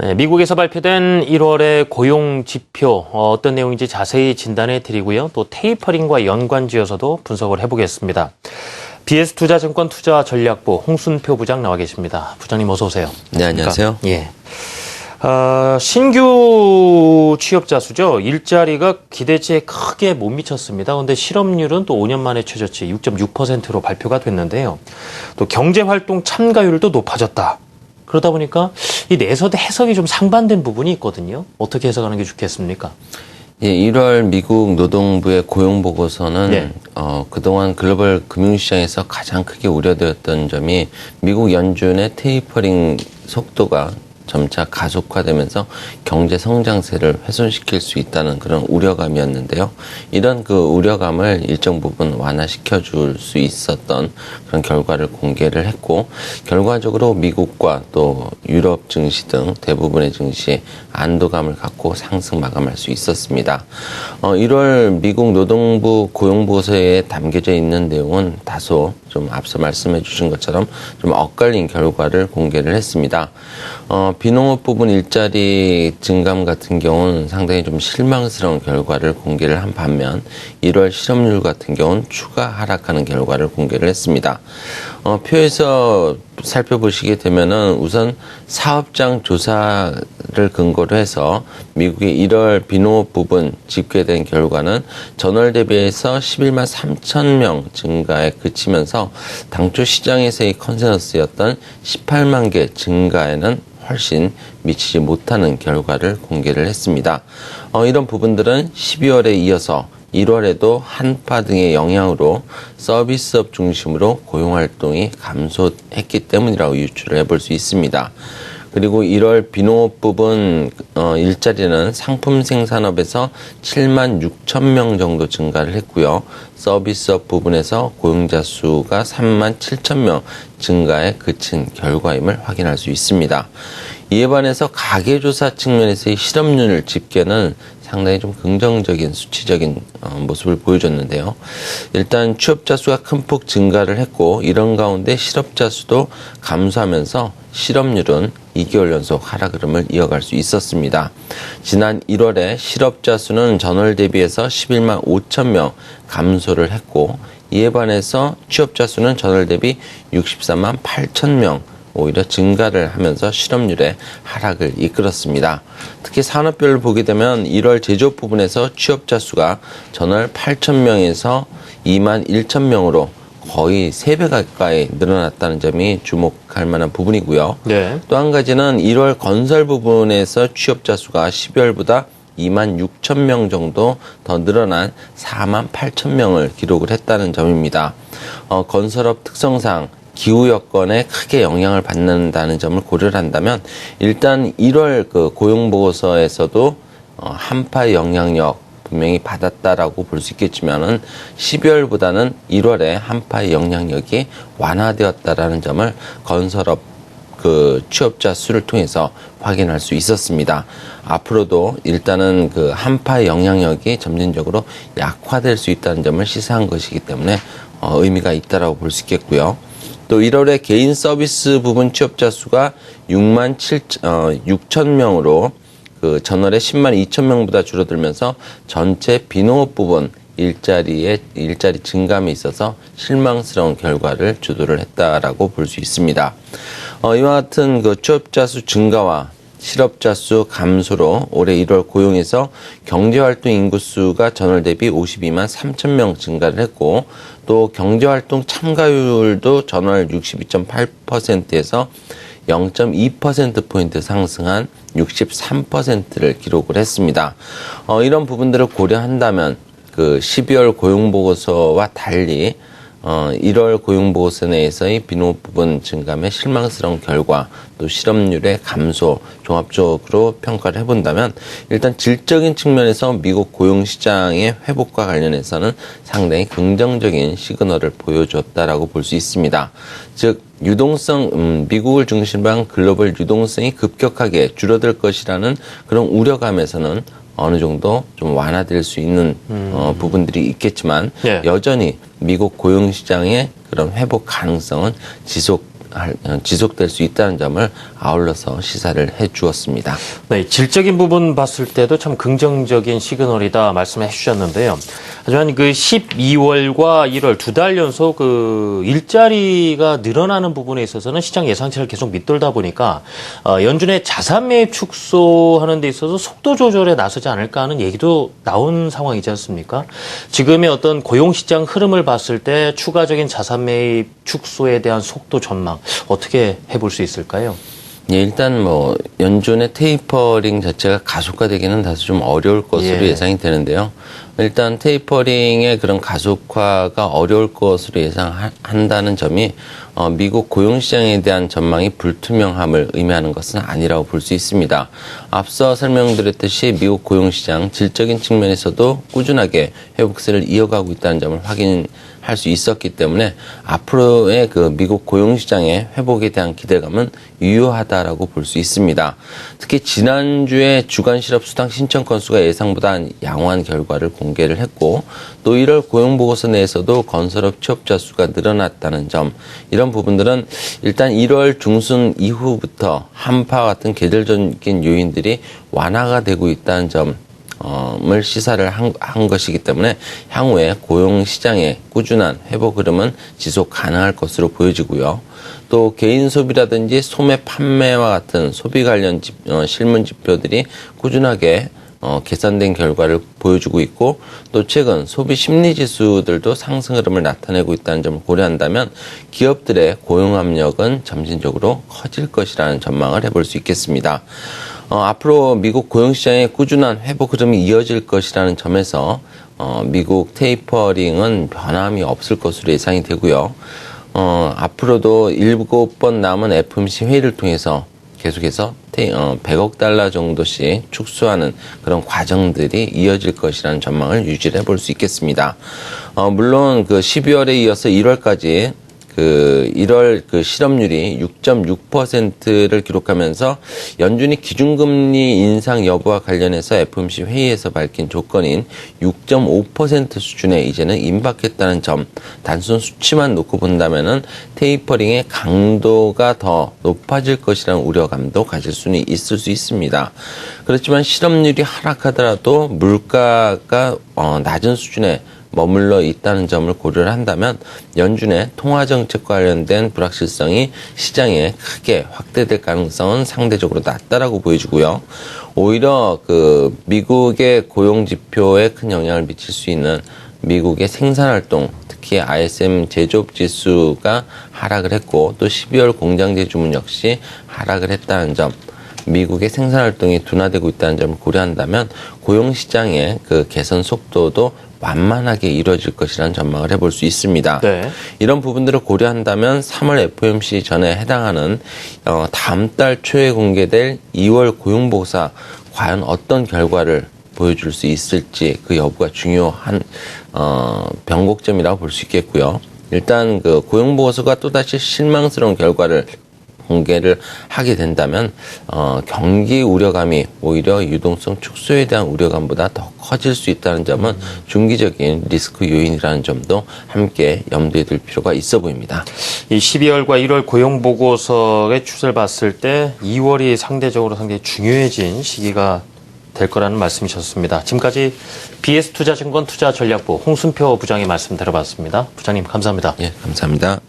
네, 미국에서 발표된 1월의 고용 지표 어떤 내용인지 자세히 진단해 드리고요. 또 테이퍼링과 연관지어서도 분석을 해보겠습니다. BS투자증권 투자전략부 홍순표 부장 나와 계십니다. 부장님 어서 오세요. 네, 안녕하세요. 예. 신규 취업자 수죠. 일자리가 기대치에 크게 못 미쳤습니다. 그런데 실업률은 또 5년 만에 최저치 6.6%로 발표가 됐는데요. 또 경제활동 참가율도 높아졌다. 그러다 보니까 이 내서도 해석이 좀 상반된 부분이 있거든요. 어떻게 해석하는 게 좋겠습니까? 예, 1월 미국 노동부의 고용보고서는 네. 그동안 글로벌 금융시장에서 가장 크게 우려되었던 점이 미국 연준의 테이퍼링 속도가 점차 가속화되면서 경제 성장세를 훼손시킬 수 있다는 그런 우려감이었는데요. 이런 그 우려감을 일정 부분 완화시켜 줄 수 있었던 그런 결과를 공개를 했고, 결과적으로 미국과 또 유럽 증시 등 대부분의 증시에 안도감을 갖고 상승 마감할 수 있었습니다. 1월 미국 노동부 고용보고서에 담겨져 있는 내용은 다소 좀 앞서 말씀해 주신 것처럼 좀 엇갈린 결과를 공개를 했습니다. 비농업 부분 일자리 증감 같은 경우는 상당히 좀 실망스러운 결과를 공개를 한 반면 1월 실업률 같은 경우는 추가 하락하는 결과를 공개를 했습니다. 표에서 살펴보시게 되면은 우선 사업장 조사를 근거로 해서 미국의 1월 비농업 부분 집계된 결과는 전월 대비해서 11만 3천 명 증가에 그치면서 당초 시장에서의 컨센서스였던 18만 개 증가에는 훨씬 미치지 못하는 결과를 공개를 했습니다. 이런 부분들은 12월에 이어서 1월에도 한파 등의 영향으로 서비스업 중심으로 고용활동이 감소했기 때문이라고 유추를 해볼 수 있습니다. 그리고 1월 비농업 부분 일자리는 상품 생산업에서 7만 6천 명 정도 증가를 했고요. 서비스업 부분에서 고용자 수가 3만 7천 명 증가에 그친 결과임을 확인할 수 있습니다. 이에 반해서 가계조사 측면에서의 실업률 집계는 상당히 좀 긍정적인 수치적인 모습을 보여줬는데요. 일단 취업자 수가 큰 폭 증가를 했고, 이런 가운데 실업자 수도 감소하면서 실업률은 2개월 연속 하락 흐름을 이어갈 수 있었습니다. 지난 1월에 실업자 수는 전월 대비해서 11만 5천 명 감소를 했고, 이에 반해서 취업자 수는 전월 대비 64만 8천 명 오히려 증가를 하면서 실업률의 하락을 이끌었습니다. 특히 산업별로 보게 되면 1월 제조업 부분에서 취업자 수가 전월 8천 명에서 2만 1천 명으로 거의 3배 가까이 늘어났다는 점이 주목할 만한 부분이고요. 네. 또 한 가지는 1월 건설 부분에서 취업자 수가 12월보다 2만 6천 명 정도 더 늘어난 4만 8천 명을 기록을 했다는 점입니다. 건설업 특성상 기후 여건에 크게 영향을 받는다는 점을 고려를 한다면 일단 1월 그 고용보고서에서도 한파의 영향력 분명히 받았다라고 볼 수 있겠지만은 12월보다는 1월에 한파의 영향력이 완화되었다라는 점을 건설업 그 취업자 수를 통해서 확인할 수 있었습니다. 앞으로도 일단은 그 한파의 영향력이 점진적으로 약화될 수 있다는 점을 시사한 것이기 때문에 의미가 있다라고 볼 수 있겠고요. 또 1월에 개인 서비스 부분 취업자 수가 6만 6천 명으로 그 전월에 10만 2천 명보다 줄어들면서 전체 비농업 부분 일자리 증감에 있어서 실망스러운 결과를 주도를 했다라고 볼 수 있습니다. 이와 같은 그 취업자 수 증가와 실업자 수 감소로 올해 1월 고용에서 경제활동 인구수가 전월 대비 52만 3천 명 증가를 했고, 또 경제활동 참가율도 전월 62.8%에서 0.2%포인트 상승한 63%를 기록을 했습니다. 이런 부분들을 고려한다면 그 12월 고용보고서와 달리 1월 고용보고서 내에서의 비농업 부분 증감의 실망스러운 결과, 또 실업률의 감소 종합적으로 평가를 해본다면 일단 질적인 측면에서 미국 고용시장의 회복과 관련해서는 상당히 긍정적인 시그널을 보여줬다라고 볼 수 있습니다. 즉 유동성, 미국을 중심으로 한 글로벌 유동성이 급격하게 줄어들 것이라는 그런 우려감에서는 어느 정도 좀 완화될 수 있는 부분들이 있겠지만, 예. 여전히 미국 고용시장의 그런 회복 가능성은 지속 지속될 수 있다는 점을 아울러서 시사를 해 주었습니다. 네, 질적인 부분 봤을 때도 참 긍정적인 시그널이다 말씀해 주셨는데요. 하지만 그 12월과 1월 두 달 연속 그 일자리가 늘어나는 부분에 있어서는 시장 예상치를 계속 밑돌다 보니까 연준의 자산 매입 축소하는 데 있어서 속도 조절에 나서지 않을까 하는 얘기도 나온 상황이지 않습니까? 지금의 어떤 고용시장 흐름을 봤을 때 추가적인 자산 매입 축소에 대한 속도 전망 어떻게 해볼 수 있을까요? 예, 일단 뭐 연준의 테이퍼링 자체가 가속화되기는 다소 좀 어려울 것으로 예상이 되는데요. 일단 테이퍼링의 그런 가속화가 어려울 것으로 예상한다는 점이 미국 고용시장에 대한 전망이 불투명함을 의미하는 것은 아니라고 볼 수 있습니다. 앞서 설명드렸듯이 미국 고용시장 질적인 측면에서도 꾸준하게 회복세를 이어가고 있다는 점을 확인할 수 있었기 때문에 앞으로의 그 미국 고용시장의 회복에 대한 기대감은 유효하다라고 볼 수 있습니다. 특히 지난주에 주간 실업 수당 신청 건수가 예상보다 양호한 결과를 공개를 했고 또 1월 고용보고서 내에서도 건설업 취업자 수가 늘어났다는 점, 이런 부분들은 일단 1월 중순 이후부터 한파 같은 계절적인 요인들이 완화가 되고 있다는 점 을 시사를 한 것이기 때문에 향후에 고용시장의 꾸준한 회복 흐름은 지속 가능할 것으로 보여지고요. 또 개인 소비라든지 소매 판매와 같은 소비 관련 실문 지표들이 꾸준하게 개선된 결과를 보여주고 있고 또 최근 소비 심리 지수들도 상승 흐름을 나타내고 있다는 점을 고려한다면 기업들의 고용 압력은 점진적으로 커질 것이라는 전망을 해볼 수 있겠습니다. 앞으로 미국 고용시장의 꾸준한 회복 흐름이 이어질 것이라는 점에서 미국 테이퍼링은 변함이 없을 것으로 예상이 되고요. 앞으로도 7번 남은 FOMC 회의를 통해서 계속해서 100억 달러 정도씩 축소하는 그런 과정들이 이어질 것이라는 전망을 유지를 해볼 수 있겠습니다. 물론 그 12월에 이어서 1월까지 그 1월 그 실업률이 6.6%를 기록하면서 연준이 기준금리 인상 여부와 관련해서 FOMC 회의에서 밝힌 조건인 6.5% 수준에 이제는 임박했다는 점, 단순 수치만 놓고 본다면은 테이퍼링의 강도가 더 높아질 것이라는 우려감도 가질 수는 있을 수 있습니다. 그렇지만 실업률이 하락하더라도 물가가 낮은 수준에 머물러 있다는 점을 고려를 한다면 연준의 통화정책과 관련된 불확실성이 시장에 크게 확대될 가능성은 상대적으로 낮다라고 보여지고요. 오히려 그 미국의 고용지표에 큰 영향을 미칠 수 있는 미국의 생산활동, 특히 ISM 제조업 지수가 하락을 했고 또 12월 공장제 주문 역시 하락을 했다는 점, 미국의 생산활동이 둔화되고 있다는 점을 고려한다면 고용시장의 그 개선 속도도 완만하게 이루어질 것이라는 전망을 해볼 수 있습니다. 네. 이런 부분들을 고려한다면 3월 FOMC 전에 해당하는 다음 달 초에 공개될 2월 고용보고서 과연 어떤 결과를 보여줄 수 있을지 그 여부가 중요한 변곡점이라고 볼 수 있겠고요. 일단 그 고용보고서가 또다시 실망스러운 결과를 공개를 하게 된다면 경기 우려감이 오히려 유동성 축소에 대한 우려감보다 더 커질 수 있다는 점은 중기적인 리스크 요인이라는 점도 함께 염두에 둘 필요가 있어 보입니다. 이 12월과 1월 고용 보고서의 추세를 봤을 때 2월이 상대적으로 상당히 중요해진 시기가 될 거라는 말씀이셨습니다. 지금까지 BS투자증권 투자전략부 홍순표 부장의 말씀 들어봤습니다. 부장님 감사합니다. 예, 감사합니다.